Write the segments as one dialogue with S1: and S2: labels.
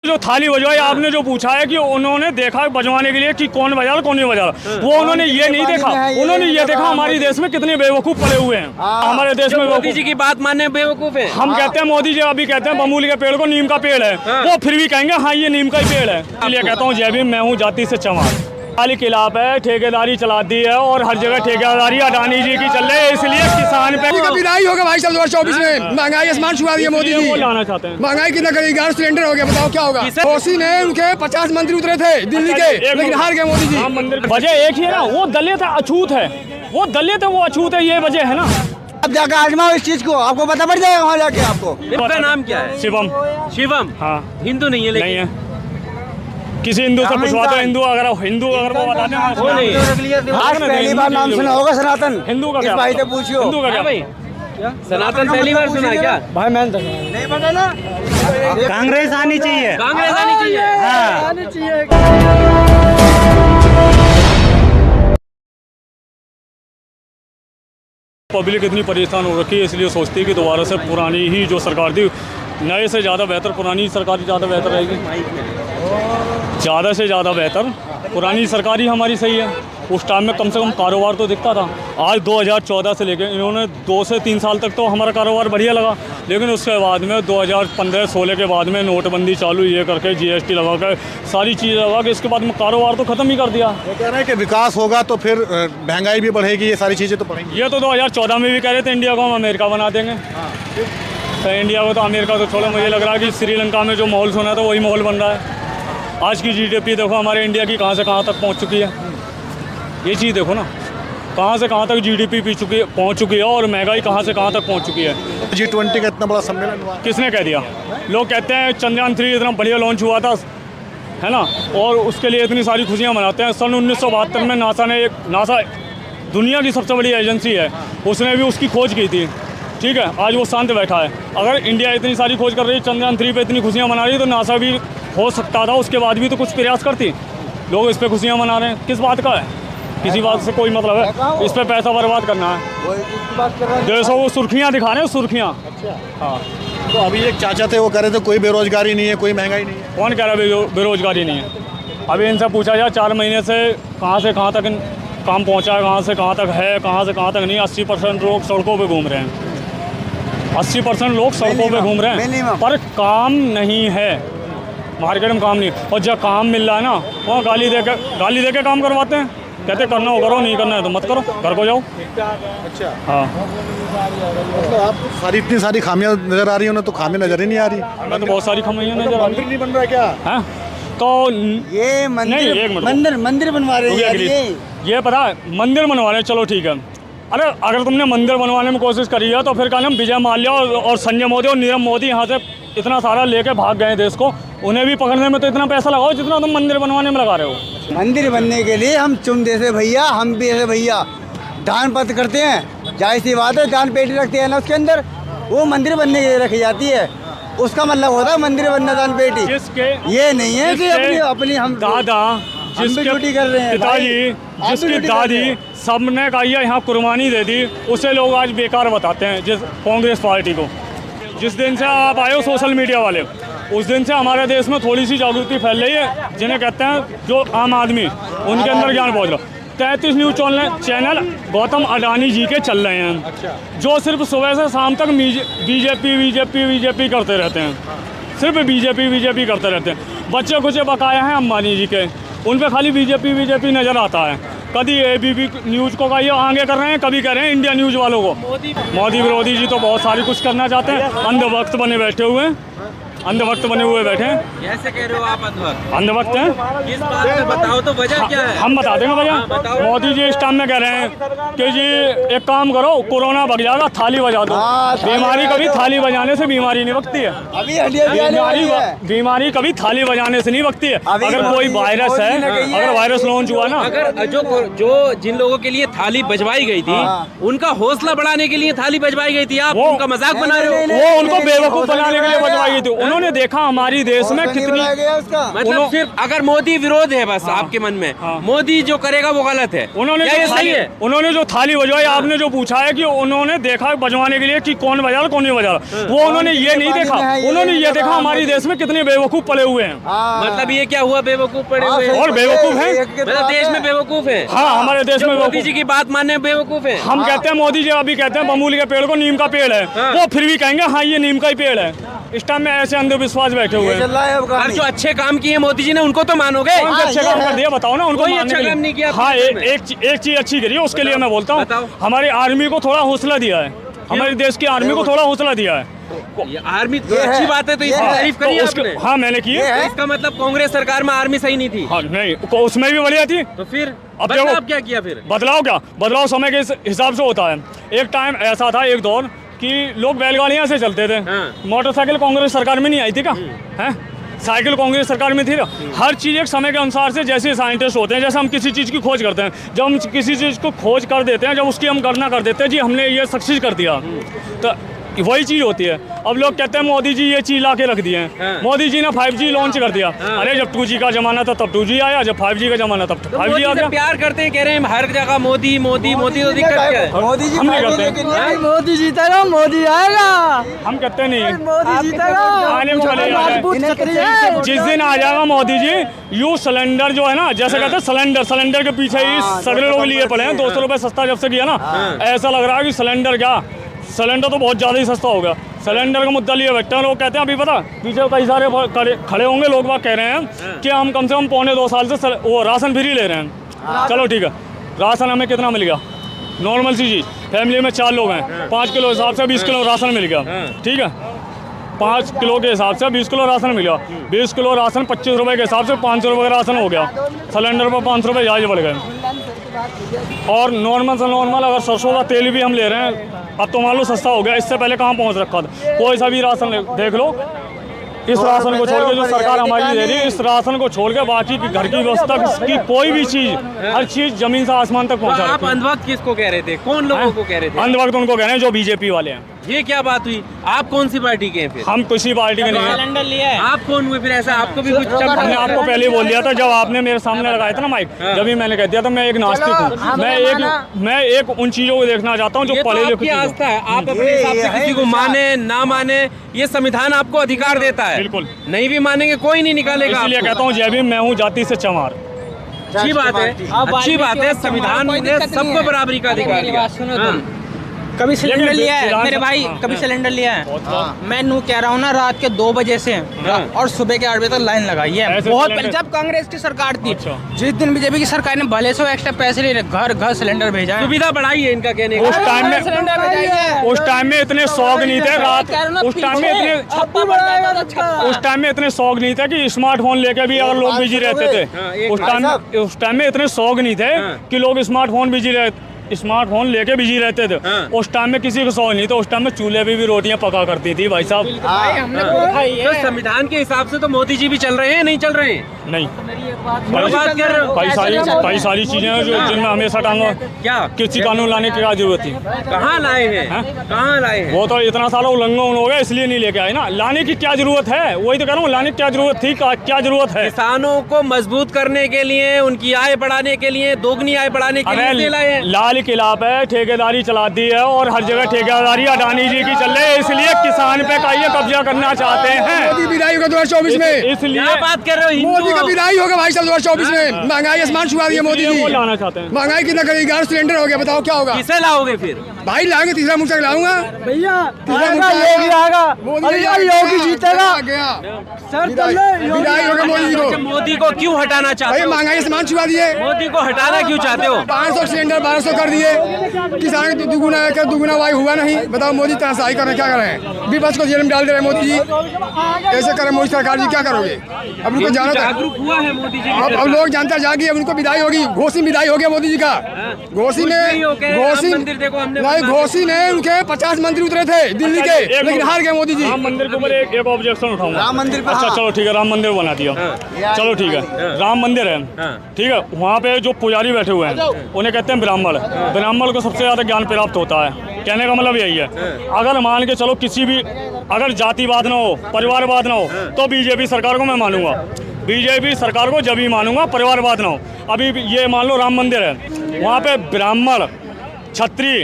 S1: जो थाली बजवाई आपने जो पूछा है कि उन्होंने देखा बजवाने के लिए कि कौन बजा रहा कौन नहीं बजा रहा, वो उन्होंने ये नहीं देखा। उन्होंने ये देखा हमारे देश में कितने बेवकूफ पड़े हुए हैं। हमारे देश में
S2: मोदी जी की बात मानने बेवकूफ है।
S1: हम कहते हैं मोदी जी अभी कहते हैं बमूल के पेड़ को नीम का पेड़ है, वो फिर भी कहेंगे हाँ ये नीम का ही पेड़ है। इसलिए कहता हूँ जय भीम, मैं हूँ जाति से चमार। खाली खिलाफ है, ठेकेदारी चला दी है और हर जगह ठेकेदारी अडानी जी की चल रही है, इसलिए किसान पे
S3: कभी नहीं होगा भाई साहब। 2024 में महंगाई आसमान छुआ दी है मोदी जी।
S1: वो लाना चाहते हैं।
S3: महंगाई कितना करेगी? 11 सिलेंडर हो गया, बताओ क्या होगा। कोसी में उनके 50 मंत्री उतरे थे दिल्ली के, लेकिन हार गए मोदी जी।
S1: वजह एक ही है ना, वो दलित है, अछूत है, वो दलित है, वो अछूत है, ये वजह है ना।
S4: अब जाकर आजमाओ इस चीज को, आपको पता पड़ जाएगा वहाँ जाके। आपको
S2: इनका नाम क्या है?
S1: शिवम।
S2: शिवम?
S1: हाँ,
S2: हिंदू नहीं है लेकिन।
S1: नहीं है। किसी हिंदू से पूछवा दो, हिंदू अगर वो बता दें
S2: वो नहीं है।
S4: आज पहली बार नाम सुना होगा सनातन।
S1: हिंदू का
S4: इस
S1: क्या?
S4: भाई से पूछियो।
S1: हिंदू का क्या
S2: भाई? सनातन पहली बार सुना है क्या?
S4: भाई मैं नहीं पता ना।
S5: कांग्रेस आनी चाहिए।
S2: कांग्रेस आनी चाहिए।
S5: हाँ।
S4: आनी चाहिए।
S1: पब्लिक इतनी परेशान हो रखी है, इसलिए सोचती है कि दोबारा से पुरानी ही जो सरकार थी, नए से ज़्यादा बेहतर पुरानी सरकार ज़्यादा बेहतर रहेगी। ज़्यादा से ज़्यादा बेहतर पुरानी सरकार ही हमारी सही है। उस टाइम में कम से कम कारोबार तो दिखता था। आज 2014 से लेकर इन्होंने 2 से 3 साल तक तो हमारा कारोबार बढ़िया लगा, लेकिन उसके बाद में 2015-16 के बाद में नोटबंदी चालू ये करके GST लगा कर सारी चीज़ लगा के इसके बाद में कारोबार तो ख़त्म ही कर दिया।
S6: वो कह रहे हैं कि विकास होगा तो फिर महंगाई भी बढ़ेगी, ये सारी चीज़ें तो बढ़ेंगी।
S1: ये तो 2014 में भी कह रहे थे इंडिया को हम अमेरिका बना देंगे। तो इंडिया को तो अमेरिका तो छोड़ो, मुझे लग रहा है कि श्रीलंका में जो माहौल सुना था वही माहौल बन रहा है। आज की GDP देखो हमारे इंडिया की कहाँ से कहाँ तक पहुँच चुकी है। ये चीज़ देखो ना, कहाँ से कहाँ तक GDP पहुँच चुकी है और महंगाई कहाँ से कहाँ तक पहुँच चुकी है।
S6: G20 का इतना बड़ा सम्मेलन हुआ,
S1: किसने कह दिया? लोग कहते हैं चंद्रयान 3 इतना बढ़िया लॉन्च हुआ था, है ना, और उसके लिए इतनी सारी खुशियाँ मनाते हैं। सन 1972 में नासा दुनिया की सबसे बड़ी एजेंसी है, उसने भी उसकी खोज की थी। ठीक है, आज वो शांत बैठा है। अगर इंडिया इतनी सारी खोज कर रही है, चंद्रयान 3 पे इतनी खुशियाँ मना रही है, तो नासा भी हो सकता था उसके बाद भी तो कुछ प्रयास करती। लोग इस पर खुशियाँ मना रहे हैं, किस बात का है? किसी बात से कोई मतलब है? इस पर पैसा बर्बाद करना है। जैसे वो सुर्खियाँ दिखा रहे हैं, सुर्खियाँ। हाँ,
S6: तो अभी एक चाचा थे वो कह रहे थे कोई बेरोजगारी नहीं है, कोई महंगाई नहीं है।
S1: कौन कह रहा है बेरोजगारी नहीं है? अभी इनसे पूछा जाए 4 महीने से कहाँ तक काम पहुँचा है, कहाँ से कहाँ तक है, कहाँ से कहाँ तक नहीं। 80% लोग सड़कों पे घूम रहे हैं। 80% लोग सड़कों पे घूम रहे हैं, पर काम नहीं है, मार्केट में काम नहीं। और जब काम मिल रहा है ना, वहाँ गाली दे के काम करवाते हैं। कहते करना हो करो, नहीं करना है तो मत करो, घर को जाओ।
S6: अच्छा,
S1: हाँ,
S6: मतलब आप इतनी सारी खामियां नजर आ रही है, उन्हें तो खामियां नजर ही नहीं आ रही।
S1: मैं तो बहुत सारी खामियां नजर आ रही।
S6: मंदिर नहीं बन रहा है क्या?
S1: हाँ, तो
S4: ये मंदिर बनवा रहे हैं।
S1: ये पता है, मंदिर बनवा रहे, चलो ठीक है। अरे अगर तुमने मंदिर बनवाने में कोशिश करी है तो फिर क्या नाम, विजय माल्या और संजय मोदी और नीरव मोदी यहाँ से इतना सारा लेके भाग गए देश को, उन्हें भी पकड़ने में तो इतना पैसा लगाओ जितना तुम मंदिर बनवाने में लगा रहे हो।
S4: मंदिर बनने के लिए हम तुम जैसे भैया, हम भी ऐसे भैया दान पत्र करते हैं। जाहिर सी बात है, दान पेटी रखते हैं ना, उसके अंदर वो मंदिर बनने के लिए रखी जाती है। उसका मतलब होता है मंदिर बनना, दान पेटी। ये नहीं है कि अपनी हम
S1: दादा जिसके
S4: कर रहे हैं,
S1: पिताजी, जिसकी दादी सबने कहा यहाँ कुर्बानी दे दी, उसे लोग आज बेकार बताते हैं, जिस कांग्रेस पार्टी को। जिस दिन से आप आए हो सोशल मीडिया वाले, उस दिन से हमारे देश में थोड़ी सी जागृति फैल रही है, जिन्हें कहते हैं जो आम आदमी, उनके अंदर ज्ञान पहुँच रहा। 33 न्यूज़ चैनल गौतम अडानी जी के चल रहे हैं, जो सिर्फ सुबह से शाम तक बीजेपी करते रहते हैं। सिर्फ बीजेपी करते रहते हैं। बच्चे कुछ बकाया हैं अंबानी जी के, उन पे खाली बीजेपी नज़र आता है। कभी ABP न्यूज़ को कहिए आगे कर रहे हैं, कभी कह रहे हैं इंडिया न्यूज़ वालों को। मोदी विरोधी जी तो बहुत सारी कुछ करना चाहते हैं। अंधभक्त बने बैठे हुए हैं, अंधभक्त बने हुए बैठे हैं।
S2: कैसे कह रहे हो आप
S1: अंधभक्त हैं?
S2: किस बात पे बताओ तो, वजह क्या है?
S1: हम बता देंगे भैया। मोदी जी इस टाइम में कह रहे हैं कि जी एक काम करो, कोरोना भग जाएगा, थाली बजा दो। बीमारी कभी थाली बजाने से बीमारी नहीं भगती है। बीमारी कभी थाली बजाने से नहीं भगती है। अगर कोई वायरस है, अगर वायरस लॉन्च हुआ ना,
S2: अगर जो जिन लोगों के लिए थाली बजवाई गई थी, उनका हौसला बढ़ाने के लिए थाली बजवाई गई थी, आप उनका मजाक बना रहे हो।
S1: वो उनको बेवकूफ बनाने के लिए बजवाई गई थी। उन्होंने देखा हमारी देश में कितनी
S2: मतलब सिर्फ अगर मोदी विरोध है बस आपके मन में, मोदी जो करेगा वो गलत है,
S1: उन्होंने जो थाली बजवाई, आपने जो पूछा है कि उन्होंने देखा बजवाने के लिए कि कौन बजा रहा कौन नहीं बजा रहा, वो उन्होंने ये नहीं देखा, उन्होंने ये देखा हमारी देश में कितने बेवकूफ पड़े हुए हैं।
S2: मतलब ये क्या हुआ, बेवकूफ पड़े हुए हैं
S1: और बेवकूफ हैं,
S2: मतलब देश में बेवकूफ है।
S1: हाँ, हमारे देश में
S2: मोदी जी की बात मानने बेवकूफ है।
S1: हम कहते हैं मोदी जी अभी कहते हैं बमूल के पेड़ को नीम का पेड़ है, वो फिर भी कहेंगे हाँ ये नीम का ही पेड़ है। इस टाइम में ऐसे अंधविश्वास बैठे हुए हैं।
S2: जो अच्छे काम किए मोदी जी ने उनको तो मानोगे,
S1: अच्छे काम कर दिया, बताओ ना उनको
S2: अच्छा काम नहीं किया।
S1: हाँ, एक चीज अच्छी करी है, उसके लिए मैं बोलता हूँ हमारी आर्मी को थोड़ा हौसला दिया है, हमारे देश की आर्मी को थोड़ा हौसला दिया है।
S2: आर्मी तो अच्छी बात है, तो इसकी तारीफ करिए आपने।
S1: हाँ, मैंने की है।
S2: इसका मतलब कांग्रेस सरकार में आर्मी सही नहीं थी।
S1: हाँ, नहीं, उसमें भी बढ़िया थी।
S2: तो फिर
S1: अब
S2: बदलाव क्या किया फिर?
S1: बदलाव समय के हिसाब से होता है। एक टाइम ऐसा था, एक दौर कि लोग बैलगाड़ियां से चलते थे। मोटरसाइकिल कांग्रेस सरकार में नहीं आई थी क्या? हैं? साइकिल कांग्रेस सरकार में थी ना। हर चीज़ एक समय के अनुसार से, जैसे साइंटिस्ट होते हैं, जैसे हम किसी चीज़ की खोज करते हैं, जब हम किसी चीज़ को खोज कर देते हैं, जब उसकी हम गणना कर देते हैं जी हमने ये सक्सेस कर दिया, तो वही चीज़ होती है। अब लोग कहते हैं मोदी जी ये चीज़ ला के रख दिए हैं, मोदी जी ने 5G लॉन्च कर दिया। अरे जब 2G का जमाना था तब 2G आया, जब 5G का जमाना तब 5G आ गया।
S2: प्यार करते हैं, कह रहे हैं हर जगह मोदी मोदी मोदी, तो दिक्कत क्या है?
S4: मोदी जी
S1: हम नहीं करते,
S4: मोदी जीतेगा, मोदी आएगा,
S1: हम कहते नहीं,
S4: मोदी जीतेगा,
S1: आने में चले जाए। जिस दिन आ जाएगा मोदी जी, यू सिलेंडर जो है ना, जैसे कहते हैं सिलेंडर के पीछे ही सगले लोग लिए पड़े हैं। 200 रुपये सस्ता जब से किया ना, ऐसा लग रहा है कि सिलेंडर तो बहुत ज़्यादा ही सस्ता हो गया। सिलेंडर का मुद्दा लिए बैठते हैं लोग, कहते हैं अभी पता पीछे कई सारे खड़े होंगे लोग, बात कह रहे हैं कि हम कम से कम पौने 2 साल से वो राशन फ्री ले रहे हैं। चलो ठीक है, राशन हमें कितना मिल गया? नॉर्मल सी चीज़, फैमिली में 4 लोग हैं, 5 किलो हिसाब से 20 किलो राशन मिल गया, ठीक है। 5 किलो के हिसाब से 20 किलो राशन मिल गया। 20 किलो राशन 25 रुपये के हिसाब से 500 रुपये का राशन हो गया। सिलेंडर पर 500 रुपये ज्यादा बढ़ गए। और नॉर्मल से नॉर्मल अगर सरसों का तेल भी हम ले रहे हैं, अब तो मान लो सस्ता हो गया, इससे पहले कहाँ पहुँच रखा था। कोई सा भी राशन देख लो, इस राशन को छोड़ के जो सरकार हमारी दे रही है, इस राशन को छोड़ के बाकी की घर की व्यवस्था की कोई भी चीज़, हर चीज़ जमीन से आसमान तक पहुँचा।
S2: आप अंधभक्त किसको कह रहे थे? कौन लोगों को कह रहे थे?
S1: अंधभक्त उनको कह रहे हैं जो बीजेपी वाले हैं।
S2: ये क्या बात हुई? आप कौन सी पार्टी के हैं फिर?
S1: हम किसी पार्टी के नहीं हैं।
S2: सिलेंडर लिया है। आप कौन हुए फिर? ऐसा आपको भी कुछ
S1: हमने आपको पहले ही बोल दिया था, जब आपने मेरे सामने लगाया था ना माइक, जब भी मैंने कह दिया था मैं एक नास्तिक हूँ। मैं एक उन चीज़ों को देखना चाहता हूँ जो पढ़े लिखे।
S2: आस्था है, आप अपने हिसाब से किसी को माने ना माने, ये संविधान आपको अधिकार देता है।
S1: बिल्कुल,
S2: नहीं भी मानेंगे कोई नहीं निकालेगा।
S1: इसलिए कहता हूँ जय भीम, मैं हूँ जाति से चमार।
S2: अच्छी बात है, अच्छी बात है। संविधान ने सबको बराबरी का अधिकार दिया।
S7: कभी सिलेंडर लिया है मेरे भाई, कभी सिलेंडर लिया है। मैं नू कह रहा हूँ ना, रात के 2 बजे से और सुबह के 8 बजे तक लाइन लगाई है। बहुत पहले जब कांग्रेस की सरकार थी, जिस दिन बीजेपी की सरकार ने भले से एक्स्ट्रा पैसे ले घर सिलेंडर भेजा है,
S2: सुविधा बढ़ाई है इनका कहने का।
S1: उस टाइम में इतने शौक नहीं थे उस टाइम में इतने शौक नहीं थे कि स्मार्टफोन लेके भी अगर लोग बिजी रहते थे। उस टाइम में इतने शौक नहीं थे कि लोग स्मार्टफोन लेके बिजी रहते थे। उस टाइम में किसी को शौक नहीं था। उस टाइम में चूल्हे पे भी रोटियां पका करती थी भाई साहब।
S2: तो संविधान के हिसाब से तो मोदी जी भी चल रहे हैं, नहीं चल रहे हैं?
S1: नहीं,
S2: कई
S1: सारी चीजें हैं जो जिनमें हमेशा टांगा
S2: क्या
S1: किसी कानून लाने की क्या जरूरत थी?
S2: कहाँ लाए हैं? कहाँ लाए हैं?
S1: वो तो इतना सारा उल्लंघन हो गया इसलिए नहीं लेके आए ना। लाने की क्या जरूरत है? वही तो कह रहा हूँ, लाने की क्या जरूरत थी, क्या जरूरत है?
S2: किसानों को मजबूत करने के लिए, उनकी आय बढ़ाने के लिए, दोगुनी आय बढ़ाने के लिए लाए हैं।
S1: लाल किला पे ठेकेदारी चलाती है और हर जगह ठेकेदारी अडानी जी की चल रही है, इसलिए किसान पे काइए कब्जा करना चाहते हैं।
S3: मोदी विदाई होगा 2024 में,
S1: इसलिए
S2: बात कर रहे हो।
S3: मोदी का विदाई होगा भाई साहब 2024 में। महंगाई आसमान छुआ दिया मोदी जी।
S1: लाना चाहते हैं।
S3: महंगाई कितना करेगी? 11 सिलेंडर हो गया, बताओ क्या होगा?
S2: किसे लाओगे फिर?
S3: भाई लाएंगे, तीसरा मोटरसाइकिल लाऊंगा भैया।
S4: योगी जीतेगा।
S3: विदाई होगा मोदी जी को।
S2: मोदी को क्यों हटाना चाहते हो?
S3: महंगाई आसमान छुआ दिए।
S2: मोदी को हटाना क्यों चाहते हो?
S3: 500 सिलेंडर 1200 कर दिए। किसान तो दुगुना वाई हुआ नहीं। बताओ मोदी तहसाई कर रहे, क्या कर रहे हैं? विपक्ष को जेल में डाल दे रहे हैं मोदी जी। ऐसे करे मोदी सरकार जी, क्या करोगे? अब उनको जाना
S2: जागरूक हुआ है मोदी जी।
S3: अब लोग जानता जागी, अब उनको विदाई होगी। घोसी विदाई हो गया मोदी जी का। घोसी में उनके 50 मंत्री उतरे थे दिल्ली के, लेकिन हार गए मोदी जी।
S1: राम मंदिर के ऊपर एक ऑब्जेक्शन उठाऊंगा।
S4: राम मंदिर पे,
S1: अच्छा चलो ठीक है, राम मंदिर बना दिया। चलो ठीक है, राम मंदिर है, ठीक है, वहाँ पे जो पुजारी बैठे हुए हैं उन्हें कहते हैं ब्राह्मण। ब्राह्मण को सबसे ज़्यादा ज्ञान प्राप्त होता है, कहने का मतलब यही है। अगर मान के चलो किसी भी अगर जातिवाद ना हो, परिवारवाद ना हो, तो बीजेपी सरकार को मैं मानूंगा। बीजेपी सरकार को जब ही मानूंगा परिवारवाद ना हो। अभी ये मान लो राम मंदिर है, वहाँ पे ब्राह्मण, छत्री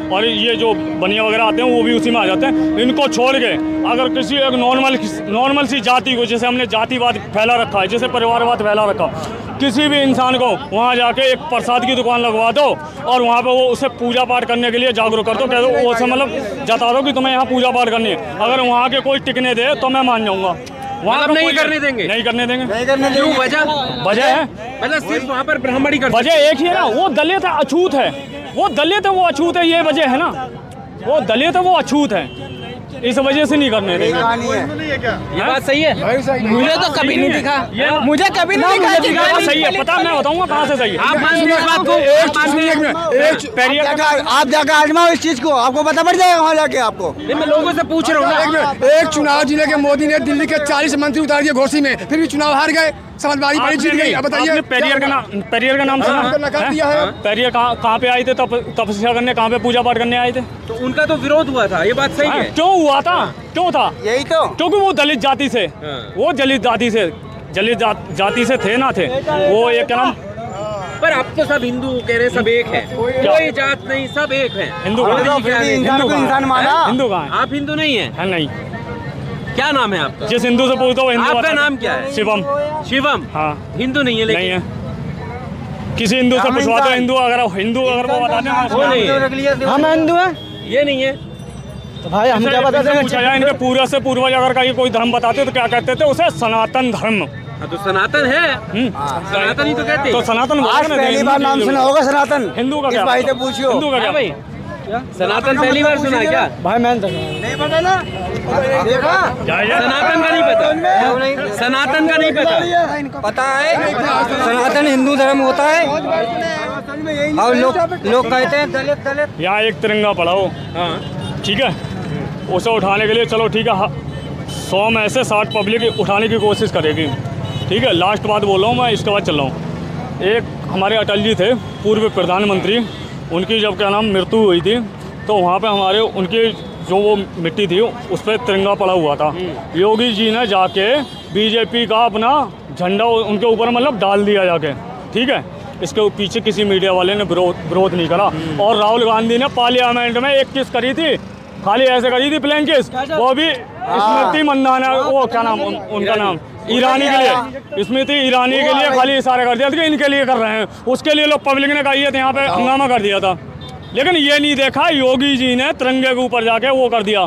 S1: और ये जो बनिया वगैरह आते हैं वो भी उसी में आ जाते हैं। इनको छोड़ के अगर किसी एक नॉर्मल सी जाति को, जैसे हमने जातिवाद फैला रखा है, जैसे परिवारवाद फैला रखा, किसी भी इंसान को वहाँ जाके एक प्रसाद की दुकान लगवा दो और वहाँ पे वो उसे पूजा पाठ करने के लिए जागरूक कर दो, कह दो वो से मतलब जता दो कि तुम्हें यहाँ पूजा पाठ करनी है। अगर वहाँ के कोई टिकने दे तो मैं मान जाऊँगा। वहाँ
S2: नहीं करने देंगे,
S1: नहीं करने देंगे।
S2: क्यों? वजह
S1: है
S2: मतलब सिर्फ वहाँ पर ब्राह्मण ही करते।
S1: वजह एक ही है ना, वो दलित है, अछूत है, वो दलित है, वो अछूत है, ये वजह है ना, वो दलित है, वो अछूत है, इस वजह से नहीं करने देंगे।
S2: ये बात सही है?
S7: मुझे तो कभी नहीं दिखा, मुझे कभी नहीं दिखा।
S1: सही है, पता मैं बताऊंगा कहाँ से सही है।
S2: आप मानते हैं इस बात को?
S4: आप जाकर आजमाओ इस चीज को, आपको पता पड़ जाएगा वहाँ जाके आपको।
S2: मैं लोगों से पूछ रहा हूँ।
S3: एक चुनाव जीने के मोदी ने दिल्ली के 40 मंत्री उतार दिए घोसी में, फिर भी चुनाव हार गए, समाजवादी पार्टी जीत गई। अब बताइए,
S1: पेरियर का नाम सुना?
S3: नकार दिया है।
S1: पेरियर कहाँ पे आए थे? तपस्या करने, कहाँ पे पूजा पाठ करने आए थे?
S2: तो उनका तो विरोध हुआ था, ये बात सही है।
S1: क्यों हुआ था? क्यों था?
S4: यही तो,
S1: क्योंकि वो दलित जाति से, वो दलित जाति से थे ना थे वो, एक क्या नाम,
S2: पर आप तो सब हिंदू कह रहे, सब एक है, कोई जात नहीं, सब एक है।
S1: हिंदू
S4: इंसान माना।
S1: हिंदू कहाँ है?
S2: आप हिंदू नहीं है?
S1: नहीं।
S2: क्या नाम है आपका?
S1: जिस हिंदू से पूछता हूँ हिंदू।
S2: आपका नाम क्या है?
S1: शिवम।
S2: शिवम?
S1: हाँ।
S2: हिंदू नहीं है? लेकिन
S1: नहीं है, किसी हिंदू से पूछवा दो, हिंदू अगर वो बताते हैं
S4: हम हिंदू हैं,
S2: ये नहीं है
S4: तो भाई हम क्या बताते हैं?
S1: पूछा जाए इनके पूर्वज से पूर्वज अगर कहीं कोई धर्म बताते तो क्या कहते थे उसे? सनातन धर्म।
S2: तो सनातन है, सनातन ही तो कहते
S1: तो
S2: हैं।
S1: सनातन
S4: आज पहली बार नाम सुना होगा सनातन।
S1: हिंदू का
S4: इस
S1: क्या?
S4: भाई से पूछियो।
S1: हिंदू का क्या
S2: भाई? सनातन पहली बार सुना क्या?
S4: भाई मैं नहीं पता ना, देखा
S2: सनातन का नहीं पता? सनातन का नहीं पता?
S4: पता है सनातन हिंदू धर्म होता है और लोग कहते हैं दलित।
S1: यहाँ एक तिरंगा पड़ा हो, ठीक है, उसे उठाने के लिए चलो ठीक है 100 में से 60 पब्लिक उठाने की कोशिश करेगी, ठीक है। लास्ट बात बोल रहा हूँ मैं, इसके बाद चल रहा हूँ। एक हमारे अटल जी थे, पूर्व प्रधानमंत्री, उनकी जब क्या नाम मृत्यु हुई थी तो वहाँ पे हमारे उनकी जो वो मिट्टी थी उस पर तिरंगा पड़ा हुआ था। योगी जी ने जाके बीजेपी का अपना झंडा उनके ऊपर मतलब डाल दिया जाके, ठीक है। इसके पीछे किसी मीडिया वाले ने विरोध नहीं करा। और राहुल गांधी ने पार्लियामेंट में एक किस करी थी, खाली ऐसे करी थी प्लेन किस, वो भी स्मृति मंदाना, वो क्या नाम उनका नाम, ईरानी के लिए, स्मृति ईरानी के लिए खाली इशारा कर दिया था कि इनके लिए कर रहे हैं। उसके लिए लोग पब्लिक ने कही है यहाँ पे हंगामा कर दिया था, लेकिन ये नहीं देखा योगी जी ने तिरंगे के ऊपर जाके वो कर दिया,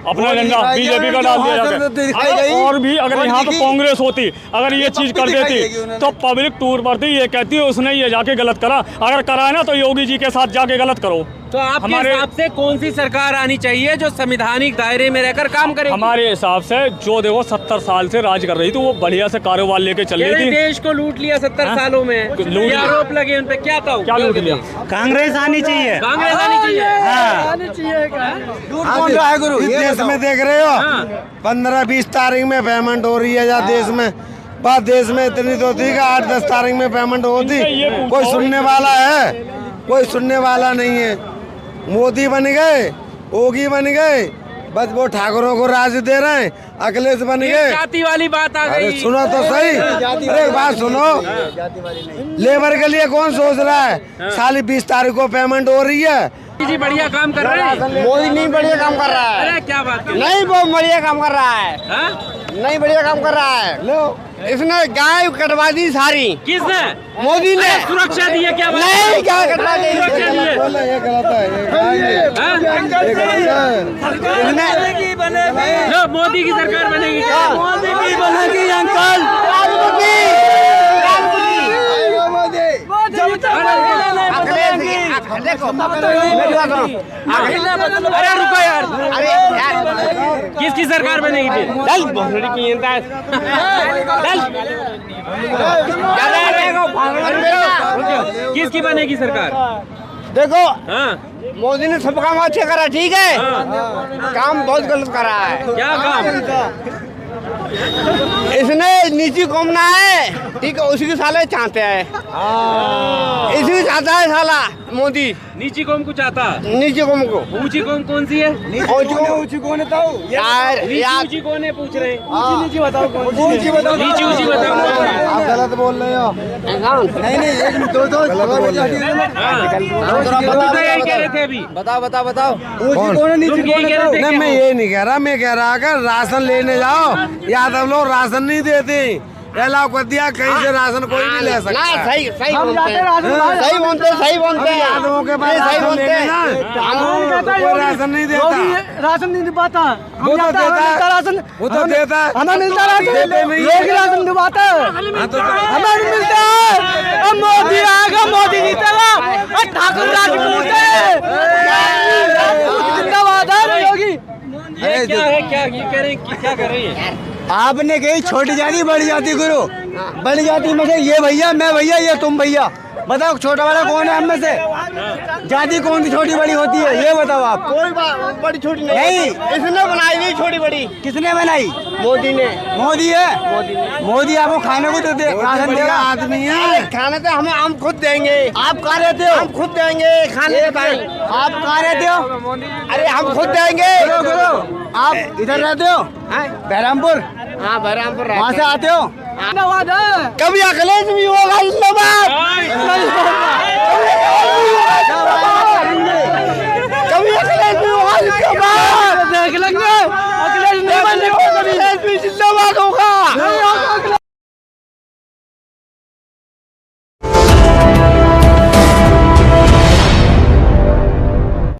S1: अपना झंडा बीजेपी का डाल दिया जाके। और भी अगर यहाँ पे कांग्रेस होती, अगर ये चीज कर देती तो पब्लिक टूर पर थी, ये कहती है उसने ये जाके गलत करा। अगर करा है ना तो योगी जी के साथ जाके गलत करो।
S2: तो आपके हिसाब से कौन सी सरकार आनी चाहिए जो संवैधानिक दायरे में रहकर काम करे?
S1: हमारे हिसाब से जो देखो 70 साल से राज कर रही थी, वो बढ़िया से कारोबार लेके चल रही थी।
S2: देश को लूट लिया 70 सालों में, ये आरोप लगे उन पे, क्या था?
S1: क्या लूट लिया?
S5: कांग्रेस आनी चाहिए,
S2: कांग्रेस आनी चाहिए।
S4: आनी चाहिए। कौन रहा है गुरु?
S8: देश में देख रहे हो 15-20 तारीख में पेमेंट हो रही है या देश में बात, देश में इतनी तो थी कि 8-10 तारीख में पेमेंट होती। कोई सुनने वाला है? कोई सुनने वाला नहीं है। मोदी बन गए, योगी बन गए, बस वो ठाकुरों को राज दे रहे हैं, अखिलेश बन गए।
S2: जाति वाली बात आ गई।
S8: सुनो तो सही, अरे बात सुनो, लेबर के लिए कौन सोच रहा है? साली 20 तारीख को पेमेंट हो रही है।
S2: जी बढ़िया काम कर रहे हैं।
S4: मोदी नहीं बढ़िया काम कर रहा है।
S2: अरे क्या बात कर,
S4: नहीं वो बढ़िया काम कर रहा है, नहीं बढ़िया काम कर रहा है। लो इसने गाय कटवा दी सारी।
S2: किसने?
S4: मोदी ने।
S2: सुरक्षा दी है क्या?
S4: नहीं गाय कटवा दी,
S2: सुरक्षा दी है।
S8: ये गलत है,
S2: लो मोदी की सरकार बनेगी क्या?
S4: मोदी की बनेगी अंकल।
S2: अरे रुको यार, अरे यार किसकी सरकार बनेगी फिर? किसकी बनेगी सरकार?
S4: देखो
S2: हाँ
S4: मोदी ने सब काम अच्छे करा, ठीक है, काम बहुत गलत करा है।
S2: क्या काम?
S8: इसने नीची कौमना है, ठीक है, उसी के साले चाहते हैं, इसी चाहता है साला मोदी,
S2: नीची कौम को चाहता,
S8: नीची कौम को।
S2: ऊंची कौम कौन सी है?
S4: ऊंची कौन है ताऊ?
S8: यार
S2: ऊंची कौन है पूछ रहे हैं?
S4: नीची बताओ नीची बताओ।
S2: नीची बताओ।
S6: आप गलत बोल रहे हो।
S4: नहीं एक दो
S2: तो यही कह रहे थे अभी।
S4: बताओ ऊंची कौन है नीची कौन है?
S8: नहीं, मैं ये नहीं कह रहा, मैं कह रहा अगर राशन लेने जाओ, यादव लोग राशन नहीं देते, अलाउ कर दिया, कहीं से राशन कोई नहीं ले सकता। सही बोलते हैं यादवों के पास सही बोलते हैं, कोई राशन नहीं देता,
S4: राशन नहीं पाता,
S8: वो तो देता,
S4: राशन
S8: वो तो देता,
S4: हमें मिलता राशन,
S8: लोग
S4: राशन दिलवाता है, हमें मिलता है। अब मोदी आएगा, मोदी जीतेगा, ठाकुर राजपूत जिंदाबाद है योगी।
S2: ये क्या है? क्या ये कह रहे हैं कि क्या कर रही है?
S4: आपने कही छोटी जाति बड़ी जाति गुरु, बड़ी जाति में से ये भैया, मैं भैया, ये तुम भैया, बताओ छोटा बड़ा कौन है हम में से? जाति कौन सी छोटी बड़ी होती है ये बताओ आप।
S8: कोई बड़ी छोटी नहीं, इसने बनाई हुई छोटी बड़ी।
S4: किसने बनाई?
S8: मोदी ने।
S4: मोदी है। मोदी आपको खाने को देते, राशन देगा।
S8: आदमी है, खाने तो हम खुद देंगे।
S4: आप कहाँ रहते हो?
S8: हम खुद देंगे खाने के टाइम।
S4: आप कहाँ रहते हो?
S8: अरे हम खुद देंगे।
S4: आप इधर रहते हो? बहरामपुर।
S8: हाँ, बहरामपुर।
S4: वहाँ से आते हो?
S8: कभी अखिलेश भी होगा, जिंदाबाद।